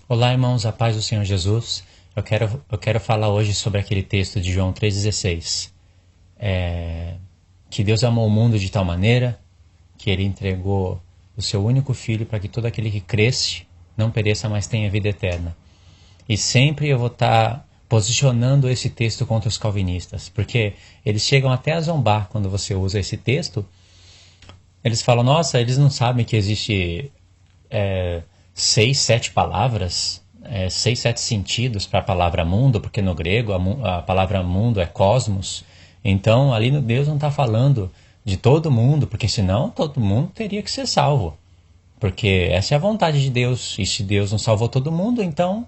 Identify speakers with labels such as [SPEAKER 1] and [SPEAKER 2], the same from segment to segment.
[SPEAKER 1] Olá, irmãos, a paz do Senhor Jesus. Eu quero falar hoje sobre aquele texto de João 3,16. Que Deus amou o mundo de tal maneira que Ele entregou o seu único Filho para que todo aquele que cresce não pereça, mas tenha vida eterna. E sempre eu vou estar posicionando esse texto contra os calvinistas, porque eles chegam até a zombar quando você usa esse texto. Eles falam, nossa, eles não sabem que existe 6, 7 palavras, 6, 7 sentidos para a palavra mundo, porque no grego a palavra mundo é cosmos. Então, ali no Deus não está falando de todo mundo, porque senão todo mundo teria que ser salvo. Porque essa é a vontade de Deus, e se Deus não salvou todo mundo, então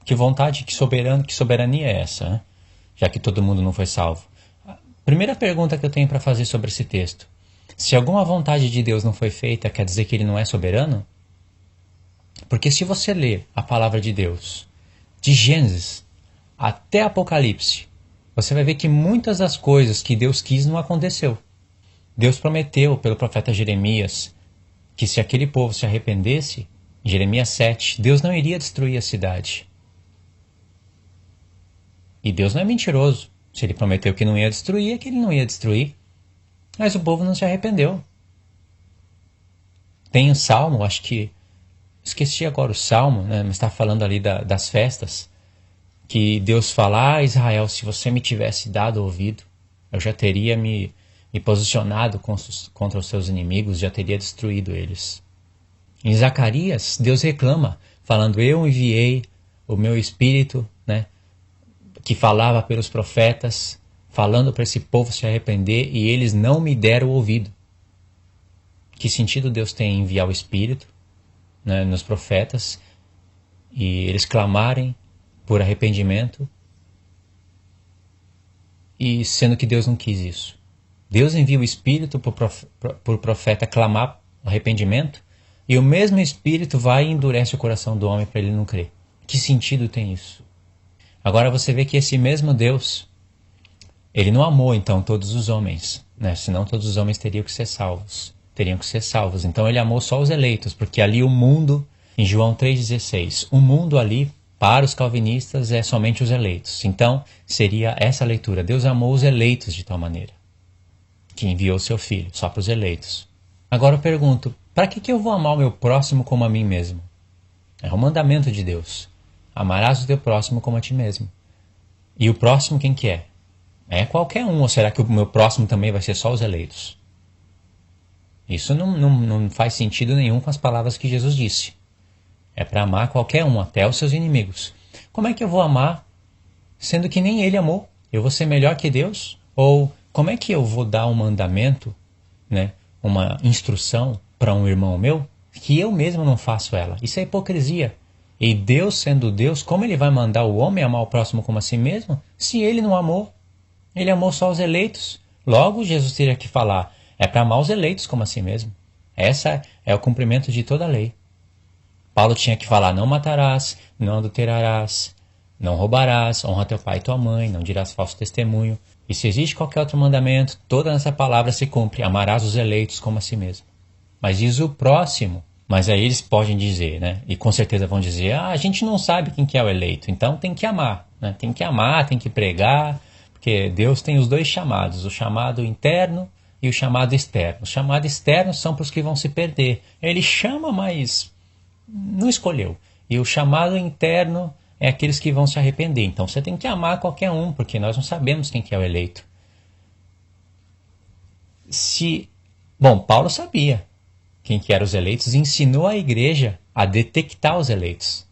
[SPEAKER 1] que vontade, que soberania é essa, né? Já que todo mundo não foi salvo. A primeira pergunta que eu tenho para fazer sobre esse texto: se alguma vontade de Deus não foi feita, quer dizer que Ele não é soberano? Porque se você ler a palavra de Deus, de Gênesis até Apocalipse, você vai ver que muitas das coisas que Deus quis não aconteceu. Deus prometeu pelo profeta Jeremias que se aquele povo se arrependesse, em Jeremias 7, Deus não iria destruir a cidade. E Deus não é mentiroso. Se Ele prometeu que não ia destruir, é que Ele não ia destruir. Mas o povo não se arrependeu. Tem um salmo, acho que esqueci agora o salmo, né? Mas está falando ali das festas, que Deus fala: Israel, se você me tivesse dado ouvido, eu já teria me posicionado contra os seus inimigos, já teria destruído eles. Em Zacarias, Deus reclama, falando: eu enviei o meu espírito, né, que falava pelos profetas, falando para esse povo se arrepender, e eles não me deram ouvido. Que sentido Deus tem em enviar o espírito, né, nos profetas, e eles clamarem por arrependimento, e sendo que Deus não quis isso? Deus envia o Espírito para o profeta clamar arrependimento, e o mesmo Espírito vai e endurece o coração do homem para ele não crer. Que sentido tem isso? Agora você vê que esse mesmo Deus, Ele não amou então todos os homens, né? Senão todos os homens teriam que ser salvos. Então Ele amou só os eleitos, porque ali o mundo, em João 3,16, o mundo ali, para os calvinistas, é somente os eleitos. Então seria essa leitura: Deus amou os eleitos de tal maneira que enviou seu Filho, só para os eleitos. Agora eu pergunto, para que eu vou amar o meu próximo como a mim mesmo? É o mandamento de Deus. Amarás o teu próximo como a ti mesmo. E o próximo quem que é? É qualquer um, ou será que o meu próximo também vai ser só os eleitos? Isso não faz sentido nenhum com as palavras que Jesus disse. É para amar qualquer um, até os seus inimigos. Como é que eu vou amar, sendo que nem Ele amou? Eu vou ser melhor que Deus? Ou como é que eu vou dar um mandamento, né, uma instrução para um irmão meu, que eu mesmo não faço ela? Isso é hipocrisia. E Deus, sendo Deus, como Ele vai mandar o homem amar o próximo como a si mesmo, se Ele não amou? Ele amou só os eleitos. Logo, Jesus teria que falar: é para amar os eleitos como a si mesmo. Essa é o cumprimento de toda a lei. Paulo tinha que falar: não matarás, não adulterarás, não roubarás, honra teu pai e tua mãe, não dirás falso testemunho. E se existe qualquer outro mandamento, toda essa palavra se cumpre: amarás os eleitos como a si mesmo. Mas diz o próximo. Mas aí eles podem dizer, né? E com certeza vão dizer: a gente não sabe quem que é o eleito, então tem que amar, né? Tem que amar, tem que pregar, porque Deus tem os dois chamados, o chamado interno e o chamado externo. Os chamados externos são para os que vão se perder. Ele chama, mas não escolheu. E o chamado interno é aqueles que vão se arrepender. Então você tem que amar qualquer um, porque nós não sabemos quem que é o eleito. Bom, Paulo sabia quem que eram os eleitos e ensinou a igreja a detectar os eleitos.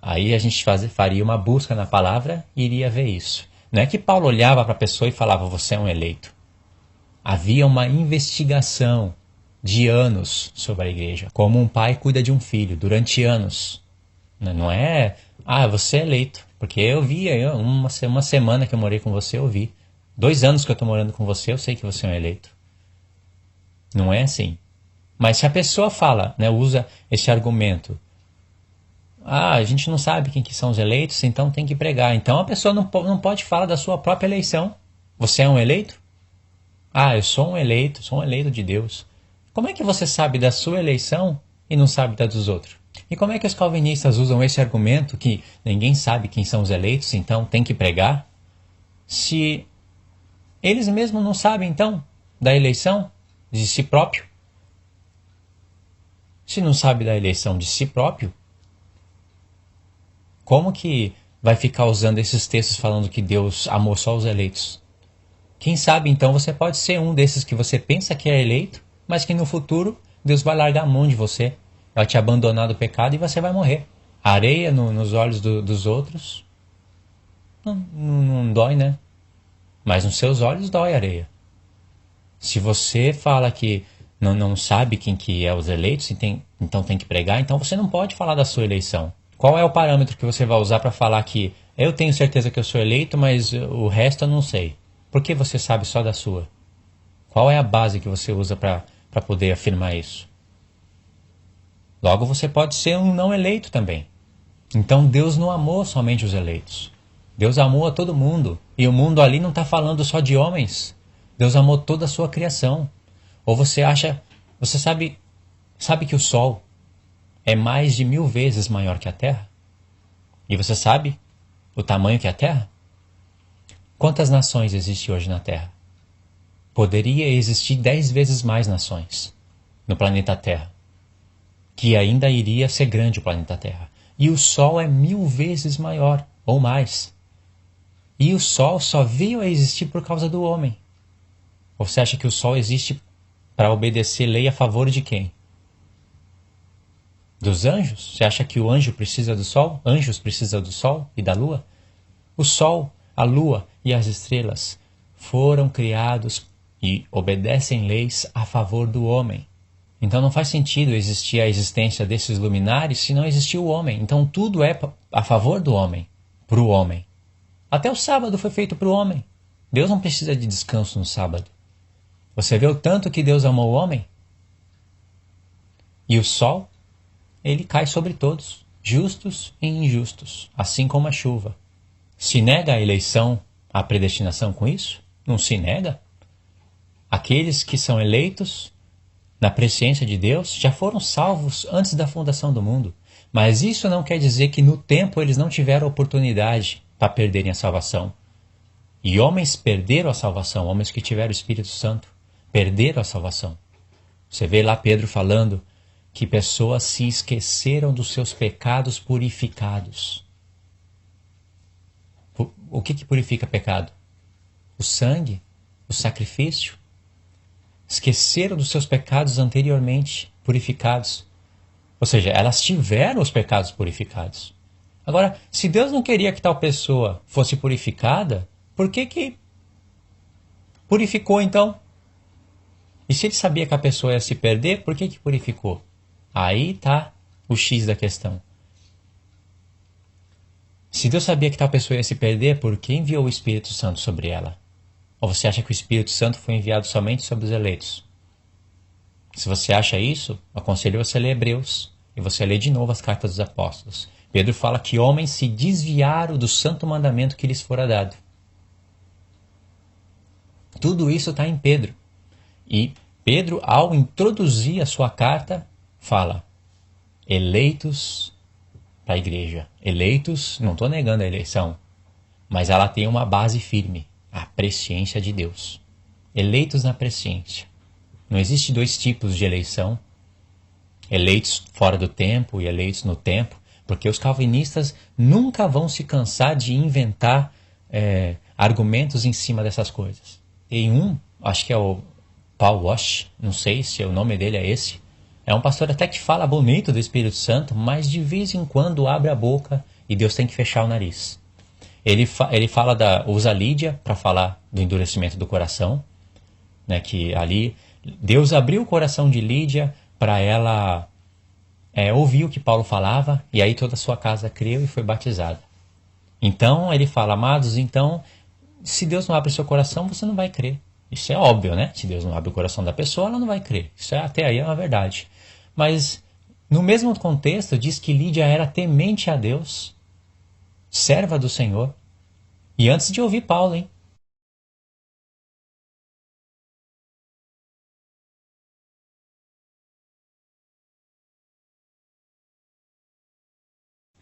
[SPEAKER 1] Aí a gente faria uma busca na palavra e iria ver isso. Não é que Paulo olhava para a pessoa e falava: você é um eleito. Havia uma investigação de anos sobre a igreja, como um pai cuida de um filho durante anos. Não é: você é eleito, porque eu vi, uma semana que eu morei com você, eu vi. 2 anos que eu estou morando com você, eu sei que você é um eleito. Não é assim. Mas se a pessoa fala, né, usa esse argumento: a gente não sabe quem que são os eleitos, então tem que pregar. Então a pessoa não pode falar da sua própria eleição. Você é um eleito? Eu sou um eleito de Deus. Como é que você sabe da sua eleição e não sabe da dos outros? E como é que os calvinistas usam esse argumento que ninguém sabe quem são os eleitos, então tem que pregar? Se eles mesmos não sabem, então, da eleição de si próprio? Se não sabe da eleição de si próprio, como que vai ficar usando esses textos falando que Deus amou só os eleitos? Quem sabe, então, você pode ser um desses que você pensa que é eleito, mas que no futuro Deus vai largar a mão de você, vai te abandonar do pecado e você vai morrer. A areia nos olhos dos outros não dói, né? Mas nos seus olhos dói a areia. Se você fala que não sabe quem que é os eleitos, então tem que pregar, então você não pode falar da sua eleição. Qual é o parâmetro que você vai usar para falar que eu tenho certeza que eu sou eleito, mas o resto eu não sei? Por que você sabe só da sua? Qual é a base que você usa para poder afirmar isso? Logo, você pode ser um não eleito também. Então Deus não amou somente os eleitos. Deus amou a todo mundo. E o mundo ali não está falando só de homens. Deus amou toda a sua criação. Ou você acha, você sabe que o Sol é mais de 1000 vezes maior que a Terra? E você sabe o tamanho que é a Terra? Quantas nações existem hoje na Terra? Poderia existir 10 vezes mais nações no planeta Terra, que ainda iria ser grande o planeta Terra. E o Sol é 1000 vezes maior, ou mais. E o Sol só veio a existir por causa do homem. Ou você acha que o Sol existe para obedecer lei a favor de quem? Dos anjos? Você acha que o anjo precisa do Sol? Anjos precisam do Sol e da Lua? O Sol, a Lua e as estrelas foram criados e obedecem leis a favor do homem. Então não faz sentido existir a existência desses luminares se não existir o homem. Então tudo é a favor do homem, para o homem. Até o sábado foi feito para o homem. Deus não precisa de descanso no sábado. Você vê o tanto que Deus amou o homem? E o sol, ele cai sobre todos, justos e injustos, assim como a chuva. Se nega a eleição, a predestinação com isso? Não se nega. Aqueles que são eleitos na presciência de Deus já foram salvos antes da fundação do mundo. Mas isso não quer dizer que no tempo eles não tiveram oportunidade para perderem a salvação. E homens perderam a salvação, homens que tiveram o Espírito Santo, perderam a salvação. Você vê lá Pedro falando que pessoas se esqueceram dos seus pecados purificados. O que purifica pecado? O sangue, o sacrifício. Esqueceram dos seus pecados anteriormente purificados. Ou seja, elas tiveram os pecados purificados. Agora, se Deus não queria que tal pessoa fosse purificada, por que purificou então? E se ele sabia que a pessoa ia se perder, por que purificou? Aí está o X da questão. Se Deus sabia que tal pessoa ia se perder, por que enviou o Espírito Santo sobre ela? Ou você acha que o Espírito Santo foi enviado somente sobre os eleitos? Se você acha isso, aconselho você a ler Hebreus e você lê de novo as cartas dos apóstolos. Pedro fala que homens se desviaram do santo mandamento que lhes fora dado. Tudo isso está em Pedro. E Pedro, ao introduzir a sua carta, fala: eleitos para a igreja. Eleitos, não estou negando a eleição, mas ela tem uma base firme, a presciência de Deus. Eleitos na presciência. Não existe dois tipos de eleição, eleitos fora do tempo e eleitos no tempo, porque os calvinistas nunca vão se cansar de inventar argumentos em cima dessas coisas. Tem acho que é o Paul Wash, não sei se o nome dele é esse, é um pastor até que fala bonito do Espírito Santo, mas de vez em quando abre a boca e Deus tem que fechar o nariz. Ele fala usa Lídia para falar do endurecimento do coração, né, que ali Deus abriu o coração de Lídia para ela ouvir o que Paulo falava, e aí toda a sua casa creu e foi batizada. Então ele fala: amados, então se Deus não abre o seu coração, você não vai crer. Isso é óbvio, né? Se Deus não abre o coração da pessoa, ela não vai crer. Isso até aí é uma verdade. Mas no mesmo contexto diz que Lídia era temente a Deus, serva do Senhor, e antes de ouvir Paulo, hein?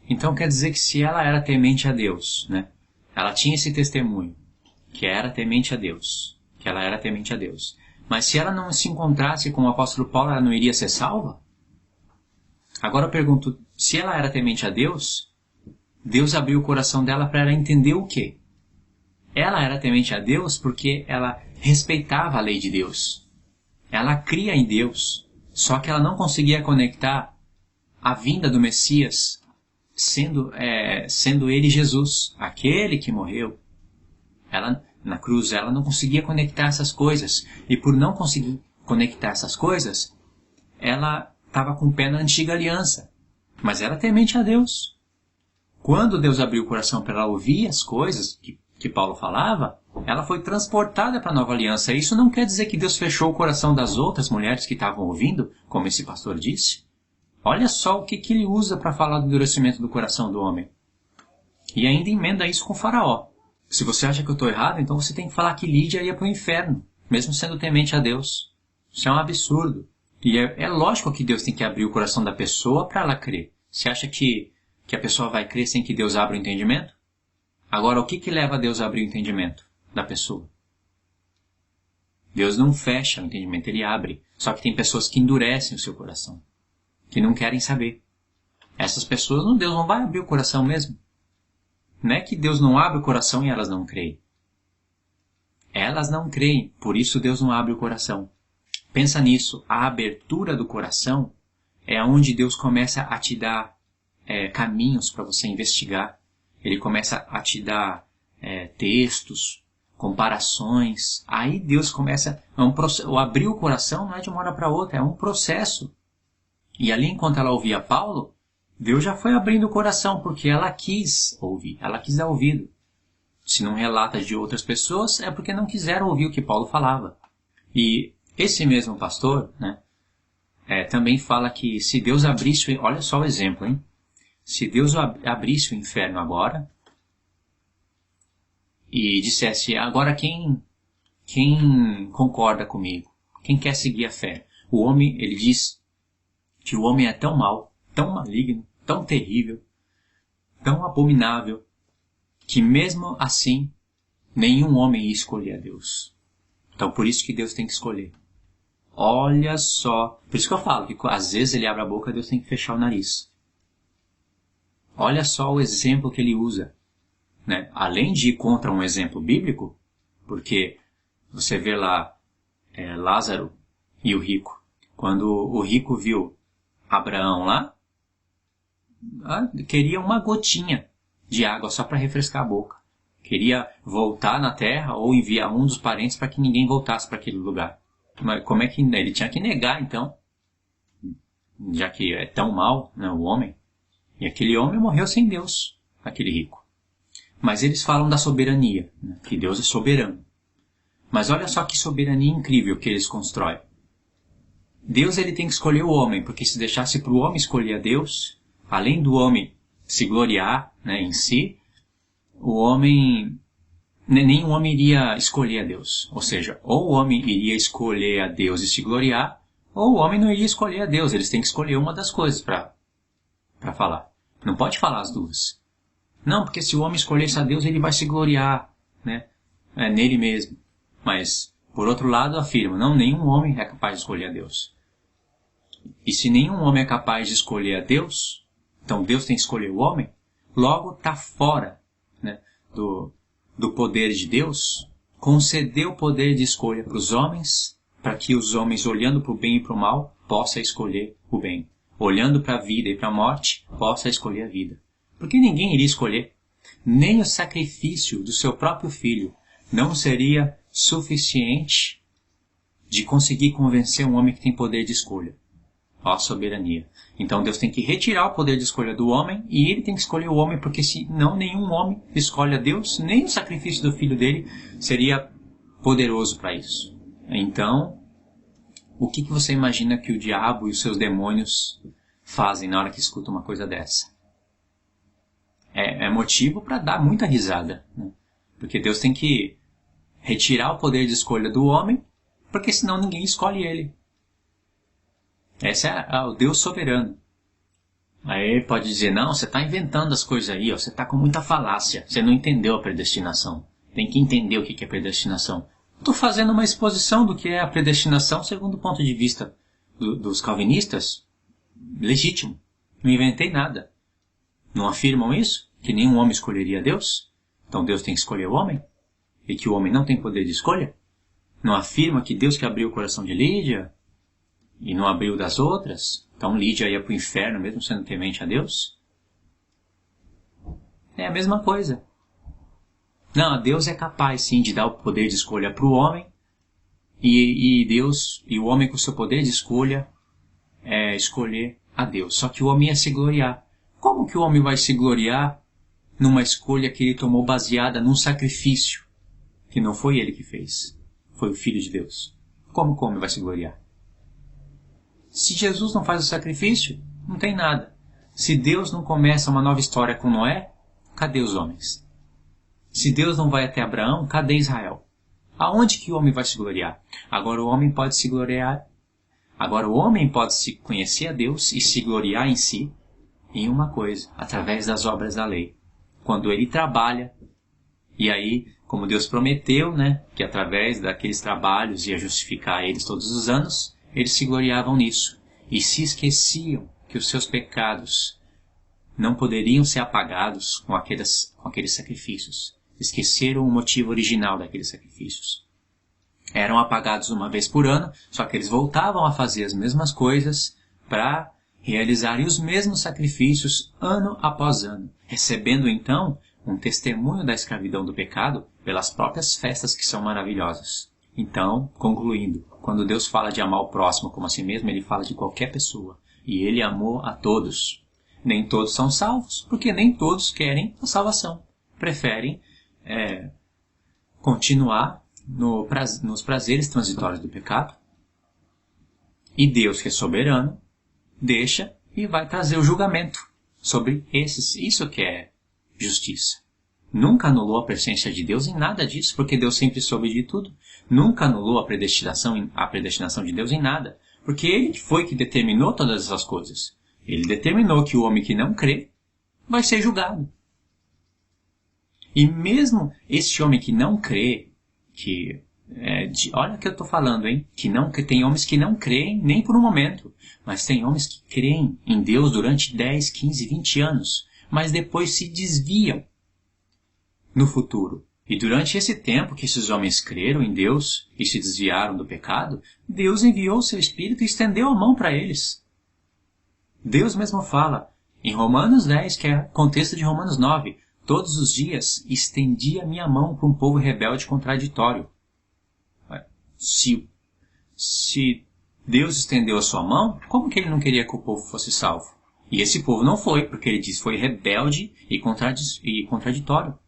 [SPEAKER 1] Então quer dizer que se ela era temente a Deus, né? Ela tinha esse testemunho, que era temente a Deus, que ela era temente a Deus. Mas se ela não se encontrasse com o apóstolo Paulo, ela não iria ser salva? Agora eu pergunto, se ela era temente a Deus, Deus abriu o coração dela para ela entender o quê? Ela era temente a Deus porque ela respeitava a lei de Deus. Ela cria em Deus, só que ela não conseguia conectar a vinda do Messias sendo ele Jesus, aquele que morreu. Ela, na cruz, ela não conseguia conectar essas coisas. E por não conseguir conectar essas coisas, ela estava com o pé na antiga aliança. Mas era temente a Deus. Quando Deus abriu o coração para ela ouvir as coisas que Paulo falava, ela foi transportada para a nova aliança. Isso não quer dizer que Deus fechou o coração das outras mulheres que estavam ouvindo, como esse pastor disse. Olha só o que ele usa para falar do endurecimento do coração do homem. E ainda emenda isso com Faraó. Se você acha que eu estou errado, então você tem que falar que Lídia ia para o inferno, mesmo sendo temente a Deus. Isso é um absurdo. E é lógico que Deus tem que abrir o coração da pessoa para ela crer. Você acha que a pessoa vai crer sem que Deus abra o entendimento? Agora, o que leva a Deus a abrir o entendimento da pessoa? Deus não fecha o entendimento, Ele abre. Só que tem pessoas que endurecem o seu coração, que não querem saber. Essas pessoas, Deus não vai abrir o coração mesmo. Não é que Deus não abre o coração e elas não creem. Elas não creem, por isso Deus não abre o coração. Pensa nisso, a abertura do coração é onde Deus começa a te dar caminhos para você investigar. Ele começa a te dar textos, comparações. Aí Deus começa... abrir o coração não é de uma hora para outra, é um processo. E ali, enquanto ela ouvia Paulo, Deus já foi abrindo o coração, porque ela quis ouvir, ela quis dar ouvido. Se não relata de outras pessoas, é porque não quiseram ouvir o que Paulo falava. E esse mesmo pastor, né, também fala que se Deus abrisse... Olha só o exemplo, hein? Se Deus abrisse o inferno agora e dissesse, agora quem concorda comigo? Quem quer seguir a fé? O homem, ele diz que o homem é tão mau, tão maligno, tão terrível, tão abominável, que mesmo assim, nenhum homem ia escolher a Deus. Então, por isso que Deus tem que escolher. Olha só, por isso que eu falo que às vezes ele abre a boca e Deus tem que fechar o nariz. Olha só o exemplo que ele usa, né? Além de ir contra um exemplo bíblico, porque você vê lá Lázaro e o rico. Quando o rico viu Abraão lá, queria uma gotinha de água só para refrescar a boca. Queria voltar na terra ou enviar um dos parentes para que ninguém voltasse para aquele lugar. Mas como é que ele tinha que negar então? Já que é tão mal, né, o homem. E aquele homem morreu sem Deus, aquele rico. Mas eles falam da soberania, né, que Deus é soberano. Mas olha só que soberania incrível que eles constroem. Deus ele tem que escolher o homem, porque se deixasse para o homem escolher a Deus, além do homem se gloriar, né, em si, nenhum homem iria escolher a Deus. Ou seja, ou o homem iria escolher a Deus e se gloriar, ou o homem não iria escolher a Deus. Eles têm que escolher uma das coisas para falar. Não pode falar as duas. Não, porque se o homem escolhesse a Deus, ele vai se gloriar, né, nele mesmo. Mas, por outro lado, afirma, não, nenhum homem é capaz de escolher a Deus. E se nenhum homem é capaz de escolher a Deus, então Deus tem que escolher o homem, logo está fora, né, do poder de Deus, conceder o poder de escolha para os homens, para que os homens, olhando para o bem e para o mal, possam escolher o bem. Olhando para a vida e para a morte, possa escolher a vida. Porque ninguém iria escolher. Nem o sacrifício do seu próprio filho não seria suficiente de conseguir convencer um homem que tem poder de escolha. Ó a soberania. Então Deus tem que retirar o poder de escolha do homem e ele tem que escolher o homem, porque senão nenhum homem escolhe a Deus, nem o sacrifício do filho dele seria poderoso para isso. Então, o que você imagina que o diabo e os seus demônios fazem na hora que escutam uma coisa dessa? É motivo para dar muita risada, né? Porque Deus tem que retirar o poder de escolha do homem, porque senão ninguém escolhe ele. Esse é o Deus soberano. Aí pode dizer, não, você está inventando as coisas aí, ó, você está com muita falácia, você não entendeu a predestinação. Tem que entender o que é predestinação. Estou fazendo uma exposição do que é a predestinação segundo o ponto de vista dos calvinistas, legítimo. Não inventei nada. Não afirmam isso? Que nenhum homem escolheria Deus? Então Deus tem que escolher o homem? E que o homem não tem poder de escolha? Não afirma que Deus que abriu o coração de Lídia e não abriu das outras? Então Lídia ia para o inferno mesmo sendo temente a Deus? É a mesma coisa. Não, Deus é capaz sim de dar o poder de escolha para o homem e o homem com o seu poder de escolha escolher a Deus. Só que o homem ia se gloriar. Como que o homem vai se gloriar numa escolha que ele tomou baseada num sacrifício que não foi ele que fez? Foi o Filho de Deus. Como que o homem vai se gloriar? Se Jesus não faz o sacrifício, não tem nada. Se Deus não começa uma nova história com Noé, cadê os homens? Se Deus não vai até Abraão, cadê Israel? Aonde que o homem vai se gloriar? Agora o homem pode se gloriar. Agora o homem pode se conhecer a Deus e se gloriar em si em uma coisa, através das obras da lei. Quando ele trabalha, e aí, como Deus prometeu, que através daqueles trabalhos ia justificar eles todos os anos, eles se gloriavam nisso e se esqueciam que os seus pecados não poderiam ser apagados com aqueles sacrifícios. Esqueceram o motivo original daqueles sacrifícios. Eram apagados uma vez por ano, só que eles voltavam a fazer as mesmas coisas para realizarem os mesmos sacrifícios ano após ano, recebendo então um testemunho da escravidão do pecado pelas próprias festas que são maravilhosas. Então, concluindo, quando Deus fala de amar o próximo como a si mesmo, Ele fala de qualquer pessoa. E Ele amou a todos. Nem todos são salvos, porque nem todos querem a salvação. Preferem continuar nos prazeres transitórios do pecado. E Deus, que é soberano, deixa e vai trazer o julgamento sobre esses. Isso que é justiça. Nunca anulou a presença de Deus em nada disso, porque Deus sempre soube de tudo. Nunca anulou a predestinação de Deus em nada, porque Ele foi que determinou todas essas coisas. Ele determinou que o homem que não crê vai ser julgado. E mesmo esse homem que não crê, olha o que eu estou falando, hein? Que tem homens que não creem nem por um momento, mas tem homens que creem em Deus durante 10, 15, 20 anos, mas depois se desviam no futuro. E durante esse tempo que esses homens creram em Deus e se desviaram do pecado, Deus enviou o seu Espírito e estendeu a mão para eles. Deus mesmo fala, em Romanos 10, que é contexto de Romanos 9, todos os dias estendi a minha mão para um povo rebelde e contraditório. Se Deus estendeu a sua mão, como que Ele não queria que o povo fosse salvo? E esse povo não foi, porque Ele disse foi rebelde e contraditório.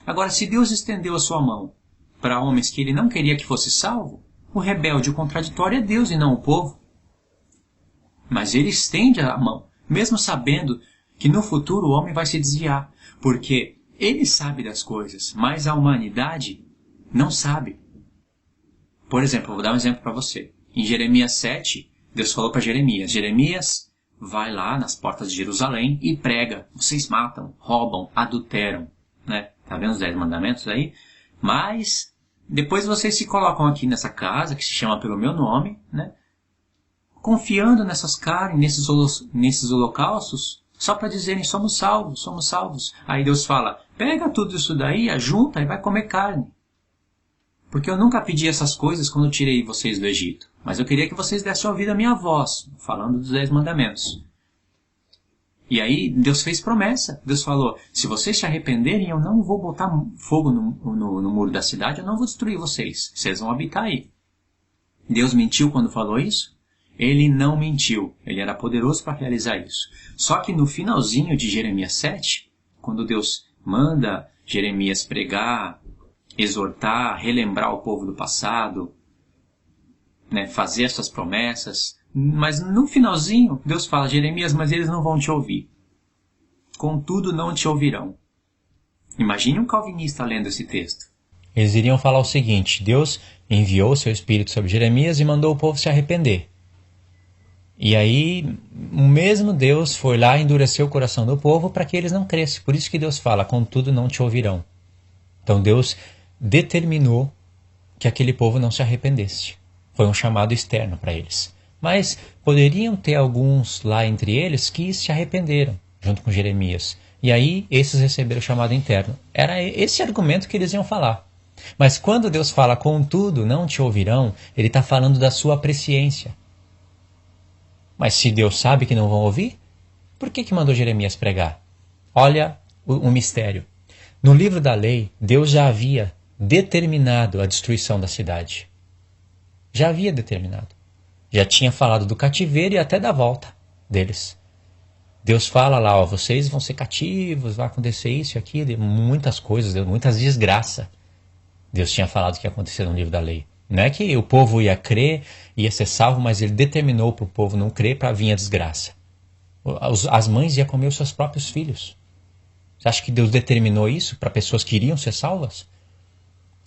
[SPEAKER 1] Agora, se Deus estendeu a sua mão para homens que Ele não queria que fosse salvo, o rebelde e o contraditório é Deus e não o povo. Mas Ele estende a mão, mesmo sabendo que no futuro o homem vai se desviar, porque Ele sabe das coisas, mas a humanidade não sabe. Por exemplo, eu vou dar um exemplo para você. Em Jeremias 7, Deus falou para Jeremias, Jeremias, vai lá nas portas de Jerusalém e prega. Vocês matam, roubam, adulteram. Tá vendo os 10 mandamentos aí? Mas depois vocês se colocam aqui nessa casa, que se chama pelo meu nome, confiando nessas carnes, nesses holocaustos, só para dizerem somos salvos, somos salvos. Aí Deus fala, pega tudo isso daí, ajunta e vai comer carne. Porque eu nunca pedi essas coisas quando eu tirei vocês do Egito. Mas eu queria que vocês dessem ouvido à minha voz, falando dos 10 mandamentos. E aí Deus fez promessa. Deus falou, se vocês se arrependerem, eu não vou botar fogo no muro da cidade, eu não vou destruir vocês. Vocês vão habitar aí. Deus mentiu quando falou isso? Ele não mentiu. Ele era poderoso para realizar isso. Só que no finalzinho de Jeremias 7, quando Deus manda Jeremias pregar, exortar, relembrar o povo do passado, fazer essas promessas, mas no finalzinho Deus fala, Jeremias, mas eles não vão te ouvir. Contudo, não te ouvirão. Imagine um calvinista lendo esse texto.
[SPEAKER 2] Eles iriam falar o seguinte, Deus enviou o seu Espírito sobre Jeremias e mandou o povo se arrepender.
[SPEAKER 1] E aí, o mesmo Deus foi lá e endureceu o coração do povo para que eles não crescem. Por isso que Deus fala, contudo não te ouvirão. Então Deus determinou que aquele povo não se arrependesse. Foi um chamado externo para eles. Mas poderiam ter alguns lá entre eles que se arrependeram, junto com Jeremias. E aí esses receberam o chamado interno. Era esse argumento que eles iam falar. Mas quando Deus fala, contudo não te ouvirão, Ele está falando da sua presciência. Mas se Deus sabe que não vão ouvir, por que mandou Jeremias pregar? Olha o mistério. No livro da lei, Deus já havia determinado a destruição da cidade. Já havia determinado. Já tinha falado do cativeiro e até da volta deles. Deus fala lá, ó, vocês vão ser cativos, vai acontecer isso e aquilo, muitas coisas, muitas desgraças. Deus tinha falado que ia acontecer no livro da lei. Não é que o povo ia crer, ia ser salvo, mas ele determinou para o povo não crer para vir a desgraça. As mães iam comer os seus próprios filhos. Você acha que Deus determinou isso para pessoas que iriam ser salvas?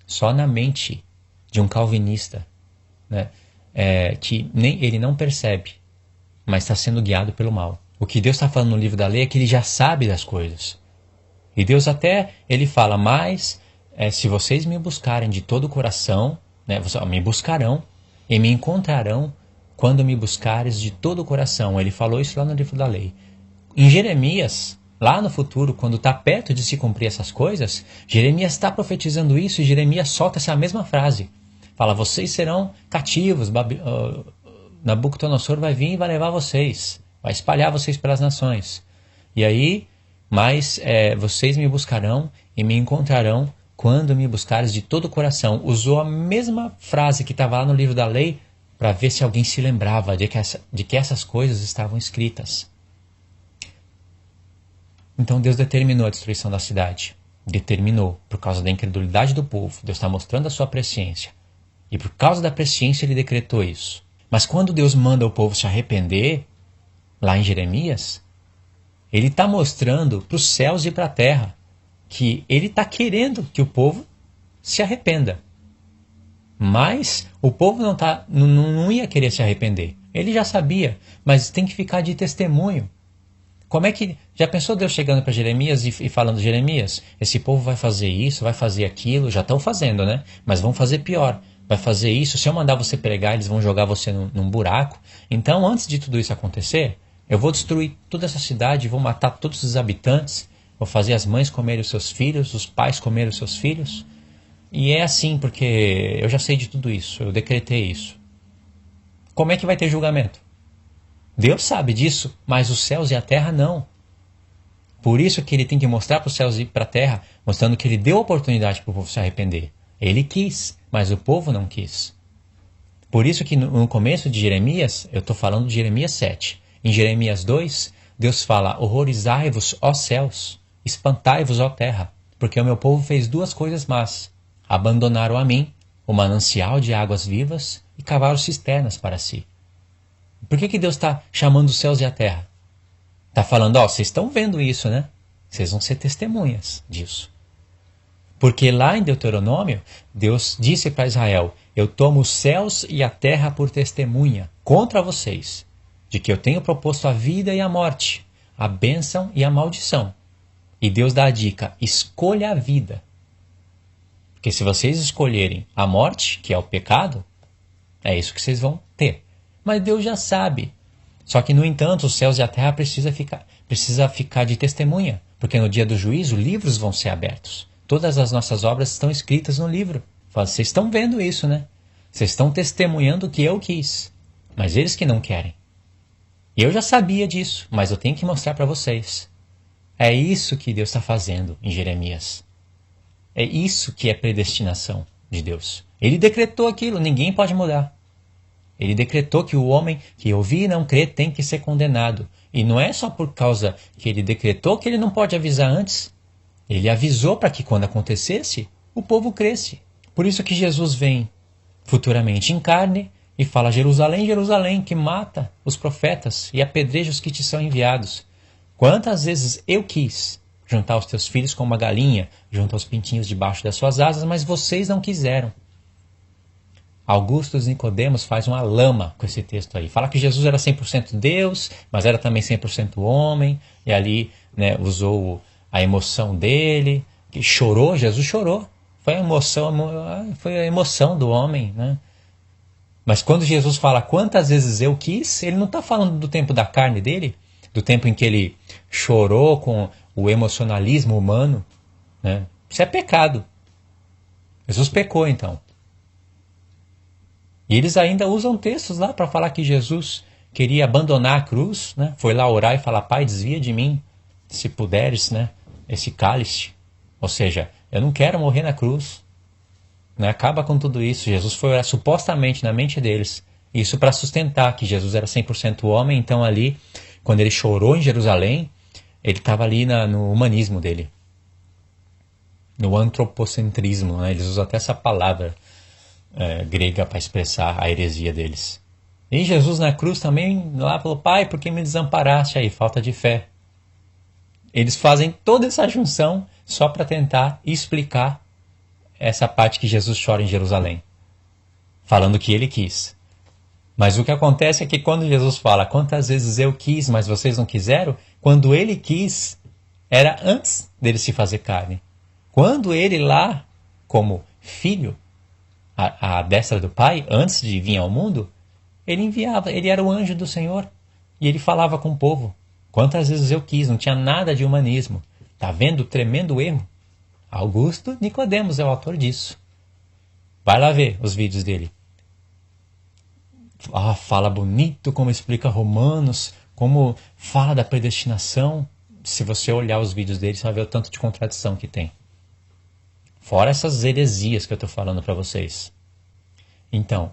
[SPEAKER 1] Só na mente de um calvinista, né, que nem ele não percebe, mas está sendo guiado pelo mal. O que Deus está falando no livro da lei é que ele já sabe das coisas. E Deus até, ele fala, mas se vocês me buscarem de todo o coração, né, me buscarão e me encontrarão quando me buscares de todo o coração. Ele falou isso lá no livro da lei. Em Jeremias, lá no futuro, quando está perto de se cumprir essas coisas, Jeremias está profetizando isso e Jeremias solta essa mesma frase. Fala, vocês serão cativos, Nabucodonosor vai vir e vai levar vocês, vai espalhar vocês pelas nações. E aí, mas vocês me buscarão e me encontrarão quando me buscares de todo o coração. Usou a mesma frase que estava lá no livro da lei para ver se alguém se lembrava de que essas coisas estavam escritas. Então Deus determinou a destruição da cidade. Determinou, por causa da incredulidade do povo. Deus está mostrando a sua presciência. E por causa da presciência ele decretou isso. Mas quando Deus manda o povo se arrepender, lá em Jeremias, ele está mostrando para os céus e para a terra que ele está querendo que o povo se arrependa. Mas o povo não ia querer se arrepender. Ele já sabia, mas tem que ficar de testemunho. Como é que... Já pensou Deus chegando para Jeremias e falando, Jeremias, esse povo vai fazer isso, vai fazer aquilo, já estão fazendo, né? Mas vão fazer pior. Vai fazer isso, se eu mandar você pregar, eles vão jogar você num buraco. Então, antes de tudo isso acontecer, eu vou destruir toda essa cidade, vou matar todos os habitantes, vou fazer as mães comerem os seus filhos, os pais comerem os seus filhos. E é assim, porque eu já sei de tudo isso, eu decretei isso. Como é que vai ter julgamento? Deus sabe disso, mas os céus e a terra não. Por isso que ele tem que mostrar para os céus e para a terra, mostrando que ele deu oportunidade para o povo se arrepender. Ele quis, mas o povo não quis. Por isso que no começo de Jeremias, eu estou falando de Jeremias 7. Em Jeremias 2, Deus fala, horrorizai-vos, ó céus, espantai-vos, ó terra, porque o meu povo fez duas coisas más. Abandonaram a mim, o manancial de águas vivas, e cavaram cisternas para si. Por que Deus está chamando os céus e a terra? Está falando, ó, vocês estão vendo isso, né? Vocês vão ser testemunhas disso. Porque lá em Deuteronômio, Deus disse para Israel, eu tomo os céus e a terra por testemunha contra vocês, de que eu tenho proposto a vida e a morte, a bênção e a maldição. E Deus dá a dica, escolha a vida. Porque se vocês escolherem a morte, que é o pecado, é isso que vocês vão ter. Mas Deus já sabe. Só que, no entanto, os céus e a terra precisa ficar de testemunha. Porque no dia do juízo, livros vão ser abertos. Todas as nossas obras estão escritas no livro. Fala, vocês estão vendo isso, né? Vocês estão testemunhando o que eu quis. Mas eles que não querem. Eu já sabia disso, mas eu tenho que mostrar para vocês. É isso que Deus está fazendo em Jeremias. É isso que é predestinação de Deus. Ele decretou aquilo, ninguém pode mudar. Ele decretou que o homem que ouvir e não crer tem que ser condenado. E não é só por causa que ele decretou que ele não pode avisar antes. Ele avisou para que quando acontecesse, o povo cresce. Por isso que Jesus vem futuramente em carne e fala, Jerusalém, Jerusalém, que mata os profetas e apedreja os que te são enviados. Quantas vezes eu quis juntar os teus filhos como uma galinha, junto aos pintinhos debaixo das suas asas, mas vocês não quiseram. Augustus Nicodemos faz uma lama com esse texto aí. Fala que Jesus era 100% Deus, mas era também 100% homem, e ali, né, usou a emoção dele, que chorou, Jesus chorou. Foi a emoção do homem, né? Mas quando Jesus fala quantas vezes eu quis, ele não está falando do tempo da carne dele, do tempo em que ele chorou com o emocionalismo humano, né? Isso é pecado. Jesus pecou, então. E eles ainda usam textos lá para falar que Jesus queria abandonar a cruz, né? Foi lá orar e falar, Pai, desvia de mim, se puderes, né, esse cálice. Ou seja, eu não quero morrer na cruz. Né? Acaba com tudo isso. Jesus foi orar supostamente na mente deles. Isso para sustentar que Jesus era 100% homem. Então ali, quando ele chorou em Jerusalém, ele estava ali no humanismo dele. No antropocentrismo. Né? Eles usam até essa palavra grega para expressar a heresia deles. E Jesus na cruz também lá falou, Pai, por que me desamparaste aí? Falta de fé. Eles fazem toda essa junção só para tentar explicar essa parte que Jesus chora em Jerusalém, falando que ele quis. Mas o que acontece é que quando Jesus fala, quantas vezes eu quis, mas vocês não quiseram, quando ele quis, era antes dele se fazer carne. Quando ele lá, como filho, à destra do Pai, antes de vir ao mundo, ele enviava, ele era o anjo do Senhor, e ele falava com o povo. Quantas vezes eu quis, não tinha nada de humanismo. Tá vendo o tremendo erro? Augusto Nicodemos é o autor disso. Vai lá ver os vídeos dele. Fala bonito, como explica Romanos, como fala da predestinação. Se você olhar os vídeos dele, você vai ver o tanto de contradição que tem. Fora essas heresias que eu estou falando para vocês. Então,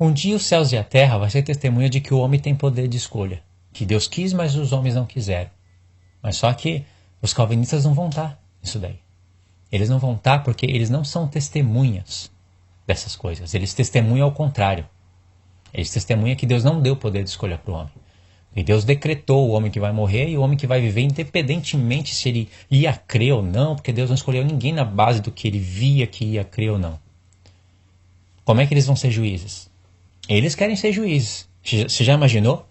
[SPEAKER 1] um dia os céus e a terra vai ser testemunha de que o homem tem poder de escolha. Que Deus quis, mas os homens não quiseram. Mas só que os calvinistas não vão estar nisso daí. Eles não vão estar porque eles não são testemunhas dessas coisas. Eles testemunham ao contrário. Eles testemunham que Deus não deu poder de escolha para o homem. E Deus decretou o homem que vai morrer e o homem que vai viver, independentemente se ele ia crer ou não, porque Deus não escolheu ninguém na base do que ele via que ia crer ou não. Como é que eles vão ser juízes? Eles querem ser juízes. Você já imaginou?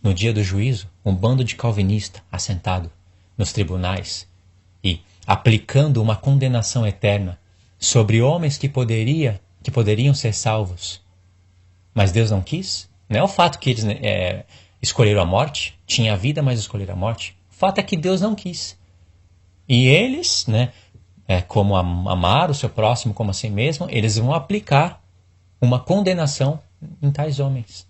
[SPEAKER 1] No dia do juízo, um bando de calvinistas assentado nos tribunais e aplicando uma condenação eterna sobre homens que poderiam ser salvos. Mas Deus não quis. Não é o fato que eles escolheram a morte, tinha a vida, mas escolheram a morte. O fato é que Deus não quis. E eles, como amar o seu próximo como a si mesmo, eles vão aplicar uma condenação em tais homens.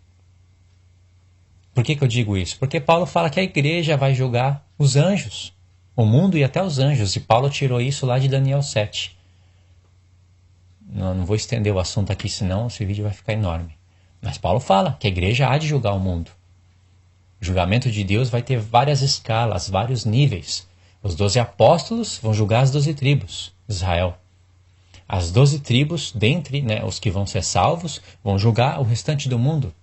[SPEAKER 1] Por que eu digo isso? Porque Paulo fala que a igreja vai julgar os anjos, o mundo e até os anjos, e Paulo tirou isso lá de Daniel 7. Não vou estender o assunto aqui, senão esse vídeo vai ficar enorme. Mas Paulo fala que a igreja há de julgar o mundo. O julgamento de Deus vai ter várias escalas, vários níveis. Os 12 apóstolos vão julgar as 12 tribos de Israel. As 12 tribos, dentre os que vão ser salvos, vão julgar o restante do mundo.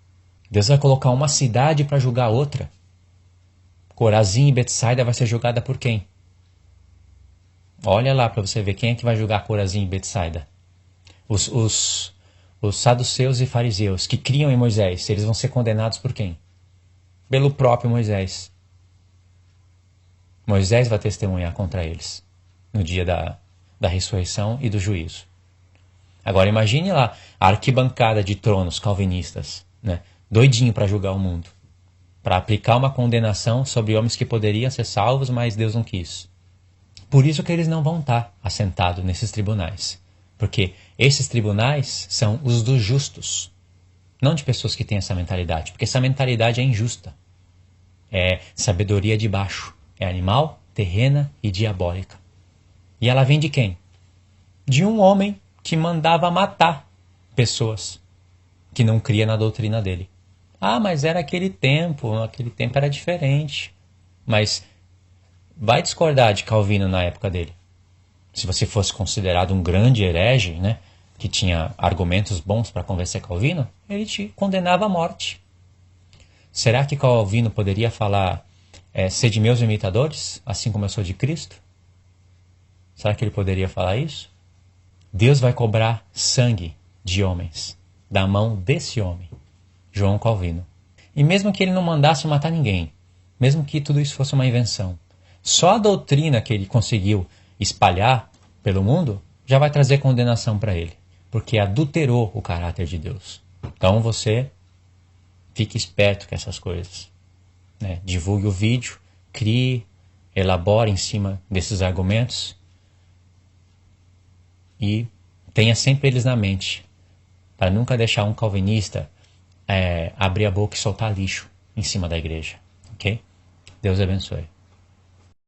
[SPEAKER 1] Deus vai colocar uma cidade para julgar outra. Corazim e Betsaida vai ser julgada por quem? Olha lá para você ver quem é que vai julgar Corazim e Betsaida. Os saduceus e fariseus que criam em Moisés, eles vão ser condenados por quem? Pelo próprio Moisés. Moisés vai testemunhar contra eles no dia da ressurreição e do juízo. Agora imagine lá a arquibancada de tronos calvinistas, doidinho para julgar o mundo, para aplicar uma condenação sobre homens que poderiam ser salvos, mas Deus não quis. Por isso que eles não vão estar assentados nesses tribunais, porque esses tribunais são os dos justos, não de pessoas que têm essa mentalidade, porque essa mentalidade é injusta, é sabedoria de baixo, é animal, terrena e diabólica. E ela vem de quem? De um homem que mandava matar pessoas que não cria na doutrina dele. Mas era aquele tempo era diferente. Mas vai discordar de Calvino na época dele. Se você fosse considerado um grande herege, que tinha argumentos bons para convencer Calvino, ele te condenava à morte. Será que Calvino poderia falar, sede meus imitadores, assim como eu sou de Cristo? Será que ele poderia falar isso? Deus vai cobrar sangue de homens. da mão desse homem, João Calvino. E mesmo que ele não mandasse matar ninguém, mesmo que tudo isso fosse uma invenção, só a doutrina que ele conseguiu espalhar pelo mundo já vai trazer condenação para ele, porque adulterou o caráter de Deus. Então você fique esperto com essas coisas, né? Divulgue o vídeo, crie, elabore em cima desses argumentos e tenha sempre eles na mente, para nunca deixar um calvinista abrir a boca e soltar lixo em cima da igreja. Ok? Deus abençoe.